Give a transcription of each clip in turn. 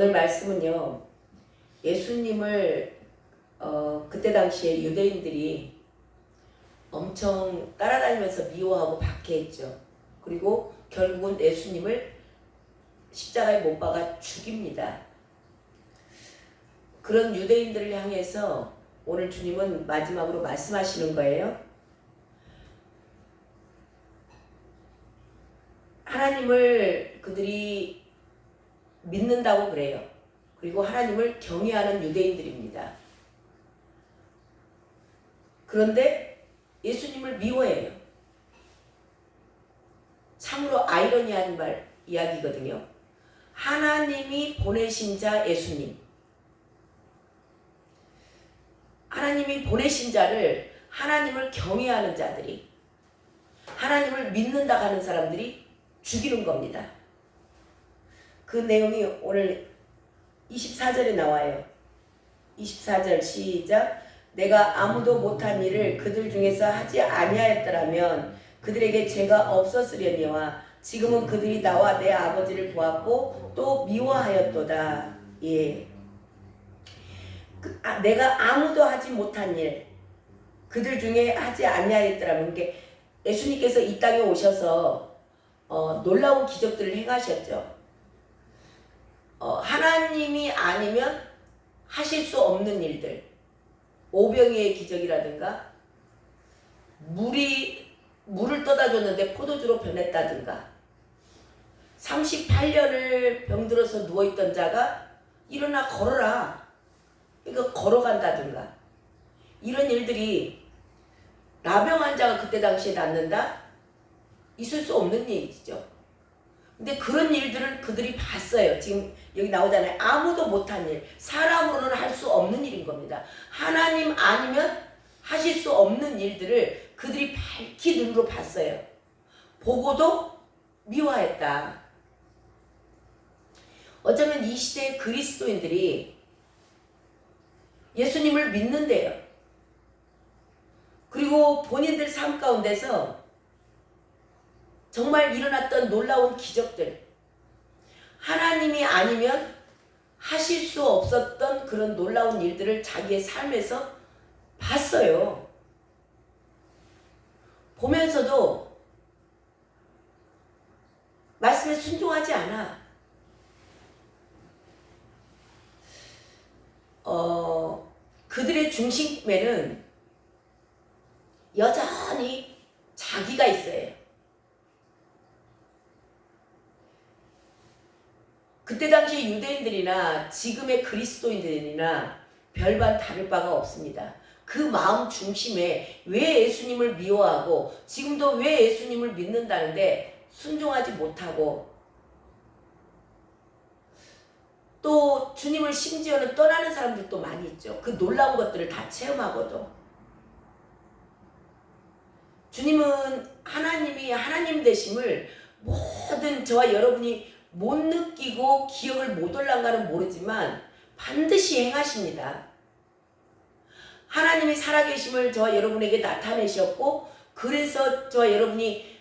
오늘 말씀은요, 예수님을 그때 당시에 유대인들이 엄청 따라다니면서 미워하고 박해했죠. 그리고 결국은 예수님을 십자가에 못 박아 죽입니다. 그런 유대인들을 향해서 오늘 주님은 마지막으로 말씀하시는 거예요. 하나님을 그들이 믿는다고 그래요. 그리고 하나님을 경외하는 유대인들입니다. 그런데 예수님을 미워해요. 참으로 아이러니한 이야기거든요. 하나님이 보내신 자 예수님. 하나님이 보내신 자를 하나님을 경외하는 자들이, 하나님을 믿는다 하는 사람들이 죽이는 겁니다. 그 내용이 오늘 24절에 나와요. 24절 시작. 내가 아무도 못한 일을 그들 중에서 하지 아니하였더라면 그들에게 죄가 없었으려니와 지금은 그들이 나와 내 아버지를 보았고 또 미워하였도다. 예. 내가 아무도 하지 못한 일 그들 중에 하지 아니하였더라면, 예수님께서 이 땅에 오셔서 놀라운 기적들을 행하셨죠. 하나님이 아니면 하실 수 없는 일들, 오병이의 기적이라든가, 물을 떠다 줬는데 포도주로 변했다든가, 38년을 병들어서 누워있던 자가 일어나 걸어라, 그러니까 걸어간다든가, 이런 일들이 나병 환자가 그때 당시에 낫는다? 있을 수 없는 일이죠. 근데 그런 일들을 그들이 봤어요. 지금 여기 나오잖아요. 아무도 못한 일, 사람으로는 할 수 없는 일인 겁니다. 하나님 아니면 하실 수 없는 일들을 그들이 밝히 눈으로 봤어요. 보고도 미워했다. 어쩌면 이 시대의 그리스도인들이 예수님을 믿는데요. 그리고 본인들 삶 가운데서 정말 일어났던 놀라운 기적들, 하나님이 아니면 하실 수 없었던 그런 놀라운 일들을 자기의 삶에서 봤어요. 보면서도 말씀에 순종하지 않아. 그들의 중심에는 여전히 자기가 있어요. 그때 당시 유대인들이나 지금의 그리스도인들이나 별반 다를 바가 없습니다. 그 마음 중심에 왜 예수님을 미워하고 지금도 왜 예수님을 믿는다는데 순종하지 못하고 또 주님을 심지어는 떠나는 사람들도 많이 있죠. 그 놀라운 것들을 다 체험하고도. 주님은 하나님이 하나님 되심을 모든 저와 여러분이 못 느끼고 기억을 못 올라간가는 모르지만 반드시 행하십니다. 하나님이 살아계심을 저와 여러분에게 나타내셨고, 그래서 저와 여러분이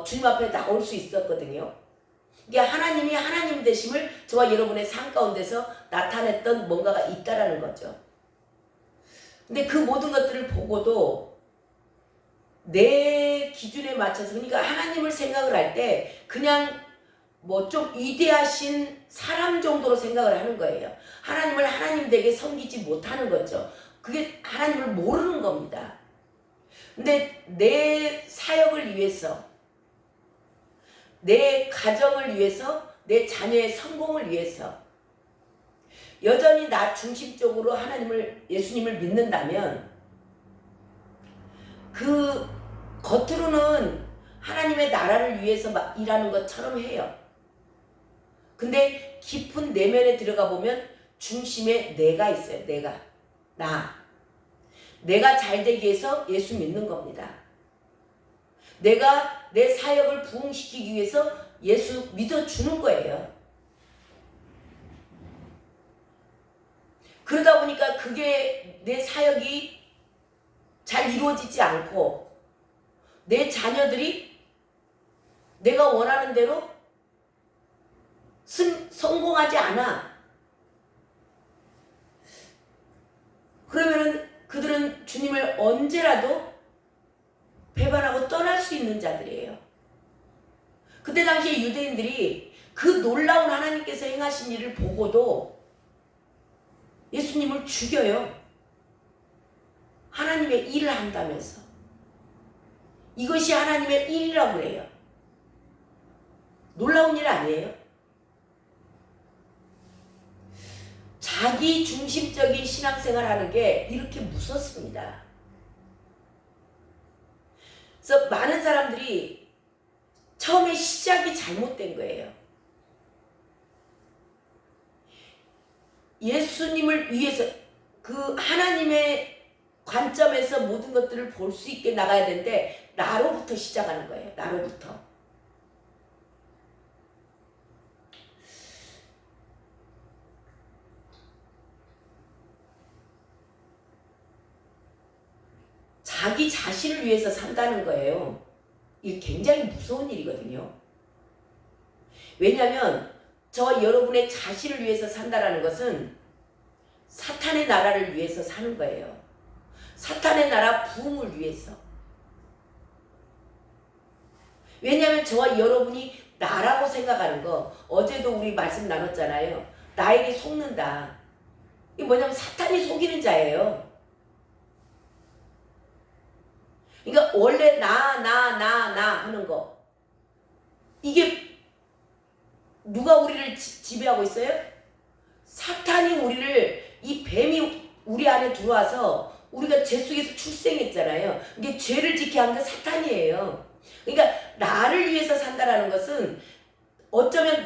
주님 앞에 나올 수 있었거든요. 이게 하나님이 하나님 되심을 저와 여러분의 삶 가운데서 나타냈던 뭔가가 있다라는 거죠. 근데 그 모든 것들을 보고도 내 기준에 맞춰서, 그러니까 하나님을 생각을 할 때 그냥 뭐 좀 위대하신 사람 정도로 생각을 하는 거예요. 하나님을 하나님 되게 섬기지 못하는 거죠. 그게 하나님을 모르는 겁니다. 근데 내 사역을 위해서, 내 가정을 위해서, 내 자녀의 성공을 위해서 여전히 나 중심적으로 예수님을 믿는다면 그 겉으로는 하나님의 나라를 위해서 막 일하는 것처럼 해요. 근데 깊은 내면에 들어가 보면 중심에 내가 있어요. 내가 잘 되기 위해서 예수 믿는 겁니다. 내가 내 사역을 부흥시키기 위해서 예수 믿어주는 거예요. 그러다 보니까 그게 내 사역이 잘 이루어지지 않고 내 자녀들이 내가 원하는 대로 성공하지 않아. 그러면은 그들은 주님을 언제라도 배반하고 떠날 수 있는 자들이에요. 그때 당시에 유대인들이 그 놀라운 하나님께서 행하신 일을 보고도 예수님을 죽여요. 하나님의 일을 한다면서. 이것이 하나님의 일이라고 그래요. 놀라운 일 아니에요? 자기 중심적인 신앙생활 하는 게 이렇게 무섭습니다. 그래서 많은 사람들이 처음에 시작이 잘못된 거예요. 예수님을 위해서 그 하나님의 관점에서 모든 것들을 볼 수 있게 나가야 되는데 나로부터 시작하는 거예요. 나로부터. 자기 자신을 위해서 산다는 거예요. 이게 굉장히 무서운 일이거든요. 왜냐하면 저와 여러분의 자신을 위해서 산다라는 것은 사탄의 나라를 위해서 사는 거예요. 사탄의 나라 부흥을 위해서. 왜냐하면 저와 여러분이 나라고 생각하는 거, 어제도 우리 말씀 나눴잖아요. 나에게 속는다. 이게 뭐냐면 사탄이 속이는 자예요. 그러니까 원래 나 하는 거, 이게 누가 우리를 지배하고 있어요? 사탄이 우리를, 이 뱀이 우리 안에 들어와서 우리가 죄 속에서 출생했잖아요. 이게 죄를 지게 한 게 사탄이에요. 그러니까 나를 위해서 산다라는 것은 어쩌면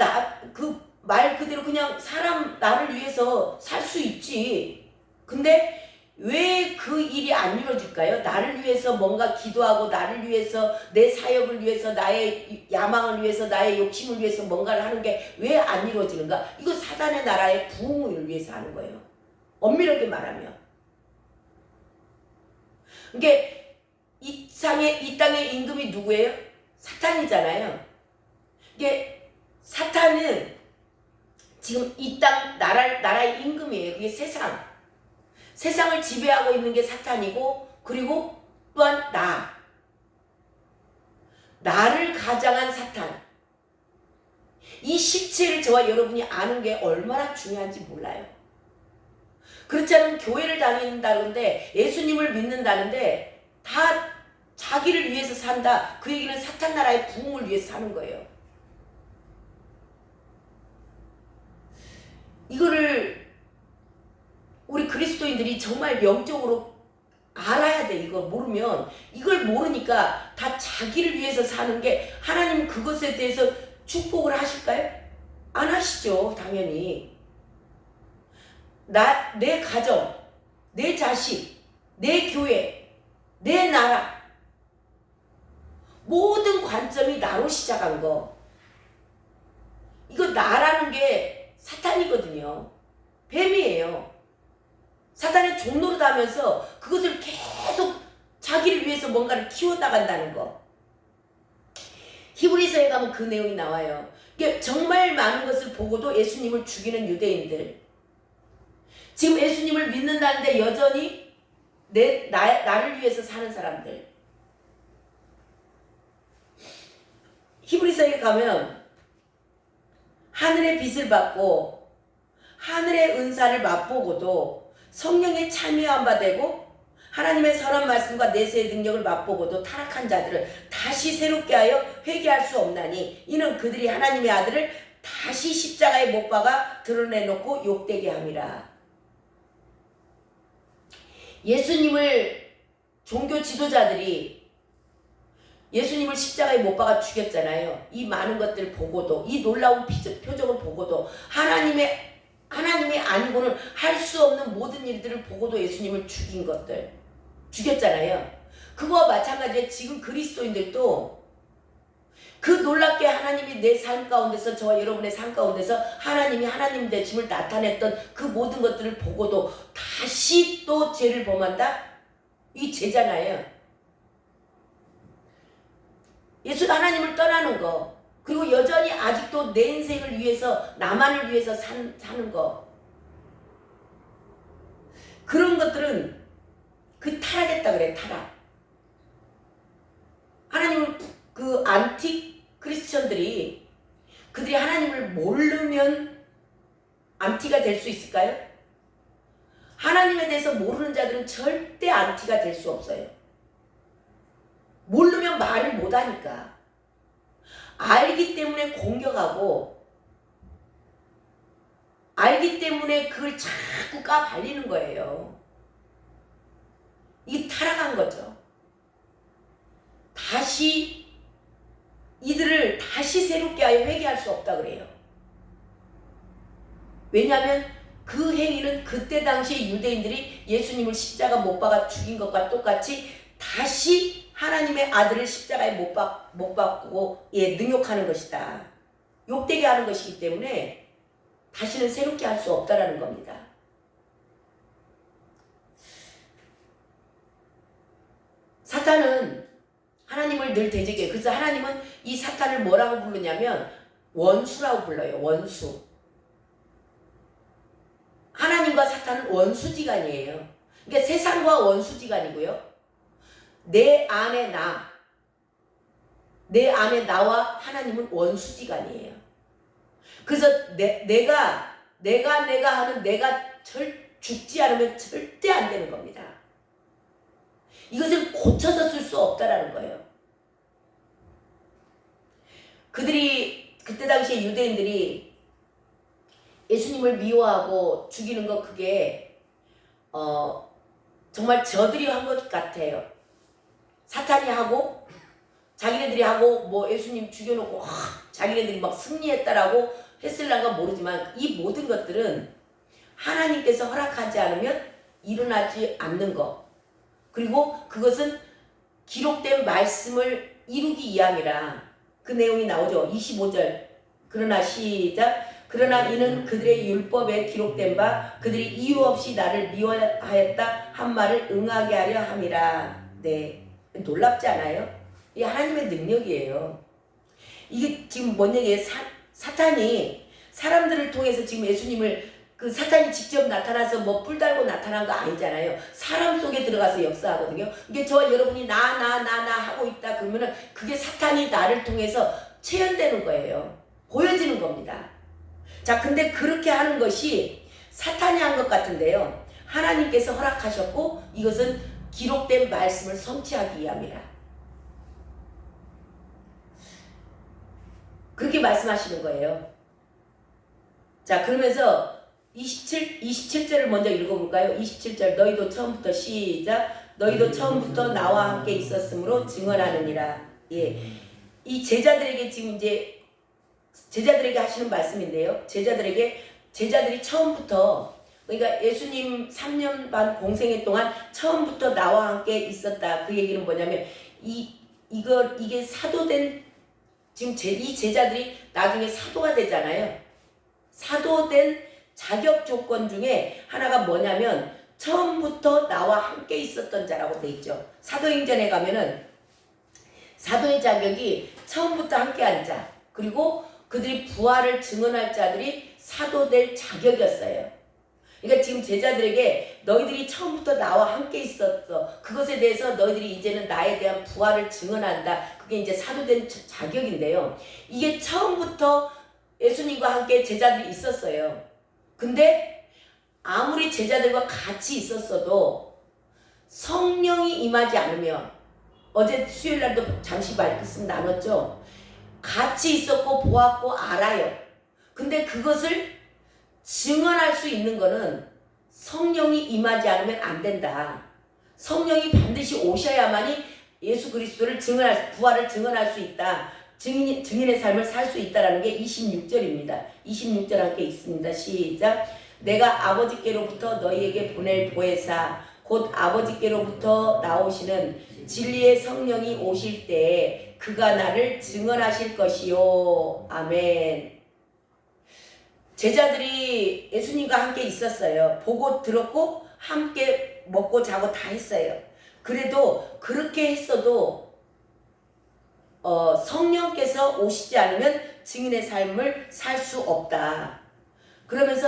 그 말 그대로 그냥 사람 나를 위해서 살 수 있지. 근데 왜 그 일이 안 이루어질까요? 나를 위해서 뭔가 기도하고 나를 위해서 내 사역을 위해서 나의 야망을 위해서 나의 욕심을 위해서 뭔가를 하는 게 왜 안 이루어지는가? 이거 사단의 나라의 부흥을 위해서 하는 거예요. 엄밀하게 말하면. 이게 이 땅의 임금이 누구예요? 사탄이잖아요. 이게 사탄은 지금 이 땅 나라의 임금이에요. 그게 세상을 지배하고 있는 게 사탄이고, 그리고 또한 나를 가장한 사탄. 이 실체를 저와 여러분이 아는 게 얼마나 중요한지 몰라요. 그렇지 않으면 교회를 다닌다는데, 예수님을 믿는다는데 다 자기를 위해서 산다. 그 얘기는 사탄 나라의 부흥을 위해서 사는 거예요. 이거를 우리 그리스도인들이 정말 영적으로 알아야 돼. 이걸 모르면, 이걸 모르니까 다 자기를 위해서 사는 게, 하나님 그것에 대해서 축복을 하실까요? 안 하시죠. 당연히. 내 가정, 내 자식, 내 교회, 내 나라, 모든 관점이 나로 시작한 거. 이거 나라는 게 사탄이거든요. 뱀이에요. 사탄의 종로로 하면서 그것을 계속 자기를 위해서 뭔가를 키워나간다는 거. 히브리서에 가면 그 내용이 나와요. 이게 정말 많은 것을 보고도 예수님을 죽이는 유대인들, 지금 예수님을 믿는다는데 여전히 나를 위해서 사는 사람들. 히브리서에 가면 하늘의 빛을 받고 하늘의 은사를 맛보고도 성령에 참여한 바 되고 하나님의 선한 말씀과 내세의 능력을 맛보고도 타락한 자들을 다시 새롭게 하여 회개할 수 없나니 이는 그들이 하나님의 아들을 다시 십자가에 못 박아 드러내놓고 욕되게 함이라. 예수님을 종교 지도자들이 예수님을 십자가에 못 박아 죽였잖아요. 이 많은 것들을 보고도, 이 놀라운 표적을 보고도, 하나님이 아니고는 할 수 없는 모든 일들을 보고도 예수님을 죽인 것들, 죽였잖아요. 그거와 마찬가지에 지금 그리스도인들도 그 놀랍게 하나님이 내 삶 가운데서, 저와 여러분의 삶 가운데서 하나님이 하나님 되심을 나타냈던 그 모든 것들을 보고도 다시 또 죄를 범한다? 이 죄잖아요. 예수 하나님을 떠나는 거, 그리고 여전히 아직도 내 인생을 위해서, 나만을 위해서 사는 거. 그런 것들은 그 타락했다 그래. 타락. 하나님을 그 안티 크리스천들이 그들이 하나님을 모르면 안티가 될 수 있을까요? 하나님에 대해서 모르는 자들은 절대 안티가 될 수 없어요. 모르면 말을 못하니까. 알기 때문에 공격하고 알기 때문에 그걸 자꾸 까발리는 거예요. 이게 타락한 거죠. 다시 이들을 다시 새롭게 하여 회개할 수 없다 그래요. 왜냐하면 그 행위는 그때 당시에 유대인들이 예수님을 십자가 못 박아 죽인 것과 똑같이 다시 하나님의 아들을 십자가에 못 박고 능욕하는 것이다. 욕되게 하는 것이기 때문에 다시는 새롭게 할 수 없다라는 겁니다. 사탄은 하나님을 늘 대적해요. 그래서 하나님은 이 사탄을 뭐라고 부르냐면 원수라고 불러요. 원수. 하나님과 사탄은 원수지간이에요. 그러니까 세상과 원수지간이고요. 내 안에 나와 하나님은 원수지간이에요. 그래서 내가 하는 내가 죽지 않으면 절대 안 되는 겁니다. 이것을 고쳐서 쓸 수 없다라는 거예요. 그때 당시에 유대인들이 예수님을 미워하고 죽이는 거 그게 정말 저들이 한 것 같아요. 사탄이 하고 자기네들이 하고 뭐 예수님 죽여놓고 자기네들이 막 승리했다라고 했을란가 모르지만 이 모든 것들은 하나님께서 허락하지 않으면 일어나지 않는 것. 그리고 그것은 기록된 말씀을 이루기 위함이라 그 내용이 나오죠. 25절. 그러나 시작. 그러나 이는 그들의 율법에 기록된 바 그들이 이유 없이 나를 미워하였다 한 말을 응하게 하려 함이라. 네. 놀랍지 않아요? 이게 하나님의 능력이에요. 이게 지금 뭔 얘기예요? 사탄이 사람들을 통해서 지금 예수님을 그 사탄이 직접 나타나서 뭐 뿔 달고 나타난 거 아니잖아요. 사람 속에 들어가서 역사하거든요. 이게 저와 여러분이 나 하고 있다 그러면은 그게 사탄이 나를 통해서 체현되는 거예요. 보여지는 겁니다. 자, 근데 그렇게 하는 것이 사탄이 한 것 같은데요. 하나님께서 허락하셨고 이것은 기록된 말씀을 성취하기 위함이라. 그렇게 말씀하시는 거예요. 자, 그러면서 27절을 먼저 읽어볼까요? 27절. 너희도 처음부터 시작. 너희도 처음부터 나와 함께 있었으므로 증언하느니라. 예. 이 제자들에게 지금 이제 제자들에게 하시는 말씀인데요. 제자들이 처음부터 그러니까 예수님 3년 반 공생애 동안 처음부터 나와 함께 있었다. 그 얘기는 뭐냐면 이게 사도된 지금 이 제자들이 나중에 사도가 되잖아요. 사도된 자격 조건 중에 하나가 뭐냐면 처음부터 나와 함께 있었던 자라고 돼 있죠. 사도행전에 가면은 사도의 자격이 처음부터 함께한 자 그리고 그들이 부활을 증언할 자들이 사도될 자격이었어요. 그러니까 지금 제자들에게 너희들이 처음부터 나와 함께 있었어. 그것에 대해서 너희들이 이제는 나에 대한 부활을 증언한다. 그게 이제 사도된 자격인데요. 이게 처음부터 예수님과 함께 제자들이 있었어요. 근데 아무리 제자들과 같이 있었어도 성령이 임하지 않으면 어제 수요일날도 잠시 말씀 나눴죠. 같이 있었고 보았고 알아요. 근데 그것을 증언할 수 있는 거는 성령이 임하지 않으면 안 된다. 성령이 반드시 오셔야만이 예수 그리스도를 부활을 증언할 수 있다. 증인의 삶을 살 수 있다라는 게 26절입니다. 26절 함께 있습니다. 시작. 내가 아버지께로부터 너희에게 보낼 보혜사 곧 아버지께로부터 나오시는 진리의 성령이 오실 때에 그가 나를 증언하실 것이요. 아멘. 제자들이 예수님과 함께 있었어요. 보고 들었고 함께 먹고 자고 다 했어요. 그래도 그렇게 했어도 성령께서 오시지 않으면 증인의 삶을 살 수 없다. 그러면서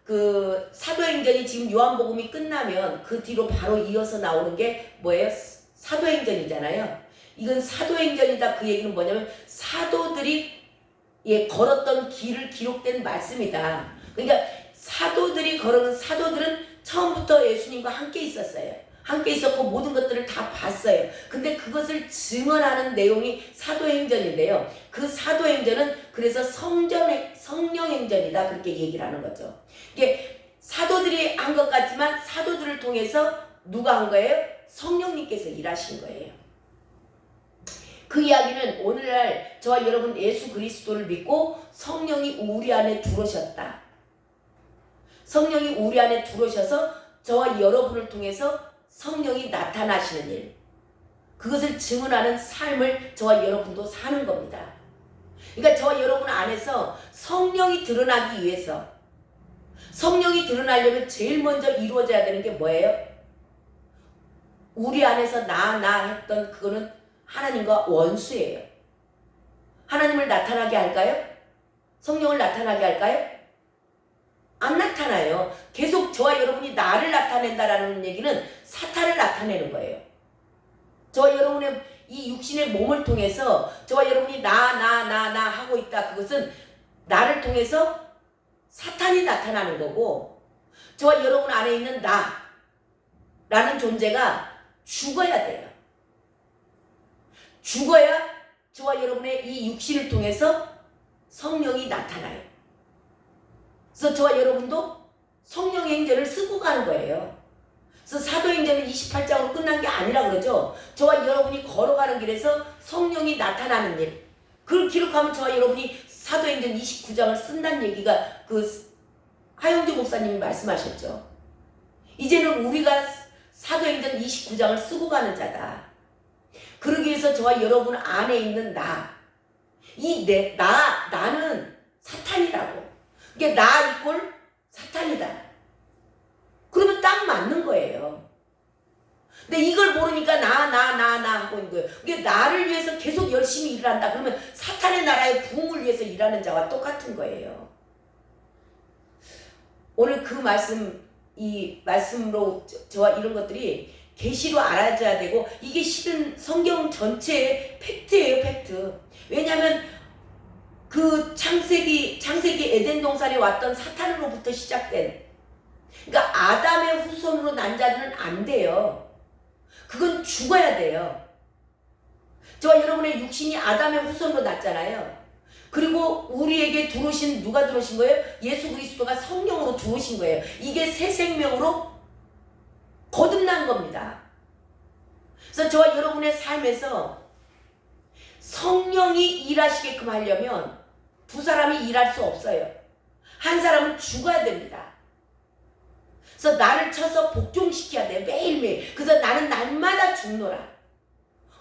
그 사도행전이 지금 요한복음이 끝나면 그 뒤로 바로 이어서 나오는 게 뭐예요? 사도행전이잖아요. 이건 사도행전이다. 그 얘기는 뭐냐면 사도들이 걸었던 길을 기록된 말씀이다. 그러니까 사도들이 걸은 사도들은 처음부터 예수님과 함께 있었어요. 함께 있었고 모든 것들을 다 봤어요. 근데 그것을 증언하는 내용이 사도행전인데요. 그 사도행전은 그래서 성령행전이다. 그렇게 얘기를 하는 거죠. 이게 사도들이 한 것 같지만 사도들을 통해서 누가 한 거예요? 성령님께서 일하신 거예요. 그 이야기는 오늘날 저와 여러분 예수 그리스도를 믿고 성령이 우리 안에 들어오셨다. 성령이 우리 안에 들어오셔서 저와 여러분을 통해서 성령이 나타나시는 일, 그것을 증언하는 삶을 저와 여러분도 사는 겁니다. 그러니까 저와 여러분 안에서 성령이 드러나기 위해서, 성령이 드러나려면 제일 먼저 이루어져야 되는 게 뭐예요? 우리 안에서 나 했던 그거는 하나님과 원수예요. 하나님을 나타나게 할까요? 성령을 나타나게 할까요? 안 나타나요. 계속 저와 여러분이 나를 나타낸다라는 얘기는 사탄을 나타내는 거예요. 저와 여러분의 이 육신의 몸을 통해서 저와 여러분이 나 하고 있다. 그것은 나를 통해서 사탄이 나타나는 거고, 저와 여러분 안에 있는 나라는 존재가 죽어야 돼요. 죽어야 저와 여러분의 이 육신을 통해서 성령이 나타나요. 그래서 저와 여러분도 성령의 행전을 쓰고 가는 거예요. 그래서 사도행전은 28장으로 끝난 게 아니라 그러죠. 저와 여러분이 걸어가는 길에서 성령이 나타나는 일, 그걸 기록하면 저와 여러분이 사도행전 29장을 쓴다는 얘기가 그 하영주 목사님이 말씀하셨죠. 이제는 우리가 사도행전 29장을 쓰고 가는 자다. 그러기 위해서 저와 여러분 안에 있는 나는 사탄이라고. 이게 나 이꼴 사탄이다. 그러면 딱 맞는 거예요. 근데 이걸 모르니까 나 하고 있는 거예요. 이게 나를 위해서 계속 열심히 일을 한다. 그러면 사탄의 나라의 부흥을 위해서 일하는 자와 똑같은 거예요. 오늘 그 이 말씀으로 저와 이런 것들이 계시로 알아져야 되고, 이게 실은 성경 전체의 팩트예요, 팩트. 왜냐하면 그 창세기 에덴 동산에 왔던 사탄으로부터 시작된, 그러니까 아담의 후손으로 난 자들은 안 돼요. 그건 죽어야 돼요. 저와 여러분의 육신이 아담의 후손으로 났잖아요. 그리고 우리에게 들어오신, 누가 들어오신 거예요? 예수 그리스도가 성령으로 들어오신 거예요. 이게 새 생명으로 거듭난 겁니다. 그래서 저와 여러분의 삶에서 성령이 일하시게끔 하려면 두 사람이 일할 수 없어요. 한 사람은 죽어야 됩니다. 그래서 나를 쳐서 복종시켜야 돼요. 매일매일. 그래서 나는 날마다 죽노라.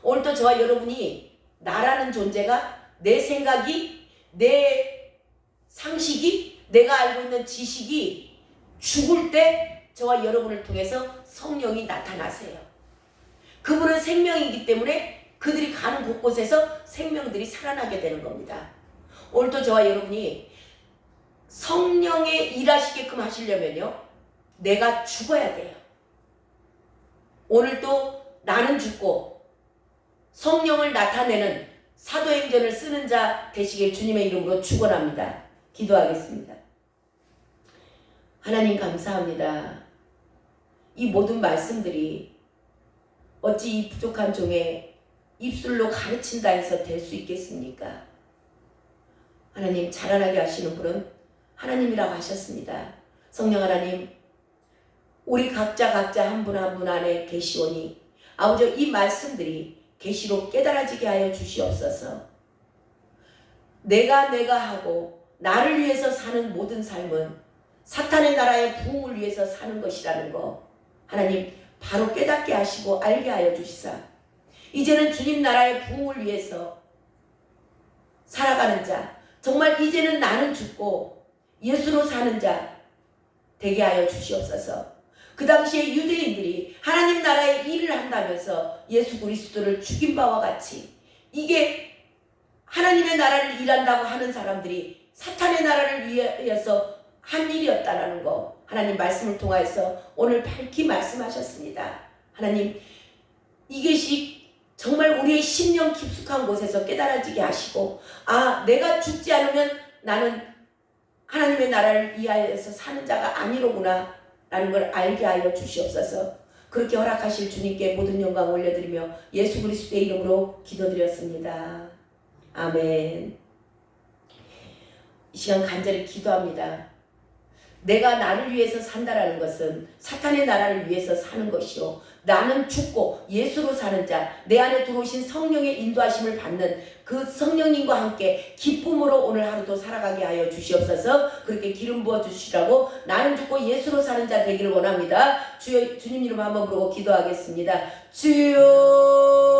오늘도 저와 여러분이 나라는 존재가, 내 생각이, 내 상식이, 내가 알고 있는 지식이 죽을 때 저와 여러분을 통해서 성령이 나타나세요. 그분은 생명이기 때문에 그들이 가는 곳곳에서 생명들이 살아나게 되는 겁니다. 오늘도 저와 여러분이 성령의 일하시게끔 하시려면요, 내가 죽어야 돼요. 오늘도 나는 죽고 성령을 나타내는 사도행전을 쓰는 자 되시길 주님의 이름으로 축원합니다. 기도하겠습니다. 하나님 감사합니다. 이 모든 말씀들이 어찌 이 부족한 종의 입술로 가르친다 해서 될 수 있겠습니까? 하나님, 자라나게 하시는 분은 하나님이라고 하셨습니다. 성령 하나님, 우리 각자 한 분 한 분 안에 계시오니 아버지, 이 말씀들이 계시로 깨달아지게 하여 주시옵소서. 내가 하고 나를 위해서 사는 모든 삶은 사탄의 나라의 부흥을 위해서 사는 것이라는 거, 하나님 바로 깨닫게 하시고 알게 하여 주시사, 이제는 주님 나라의 부흥을 위해서 살아가는 자, 정말 이제는 나는 죽고 예수로 사는 자 되게 하여 주시옵소서. 그 당시에 유대인들이 하나님 나라의 일을 한다면서 예수 그리스도를 죽인 바와 같이, 이게 하나님의 나라를 일한다고 하는 사람들이 사탄의 나라를 위해서 한 일이었다라는 거 하나님 말씀을 통하여서 오늘 밝히 말씀하셨습니다. 하나님 이것이 정말 우리의 심령 깊숙한 곳에서 깨달아지게 하시고 내가 죽지 않으면 나는 하나님의 나라를 위하여서 사는 자가 아니로구나 라는 걸 알게 하여 주시옵소서. 그렇게 허락하실 주님께 모든 영광 올려드리며 예수 그리스도의 이름으로 기도드렸습니다. 아멘. 이 시간 간절히 기도합니다. 내가 나를 위해서 산다라는 것은 사탄의 나라를 위해서 사는 것이요, 나는 죽고 예수로 사는 자, 내 안에 들어오신 성령의 인도하심을 받는 그 성령님과 함께 기쁨으로 오늘 하루도 살아가게 하여 주시옵소서. 그렇게 기름 부어 주시라고 나는 죽고 예수로 사는 자 되기를 원합니다. 주님 이름 한번 부르고 기도하겠습니다. 주여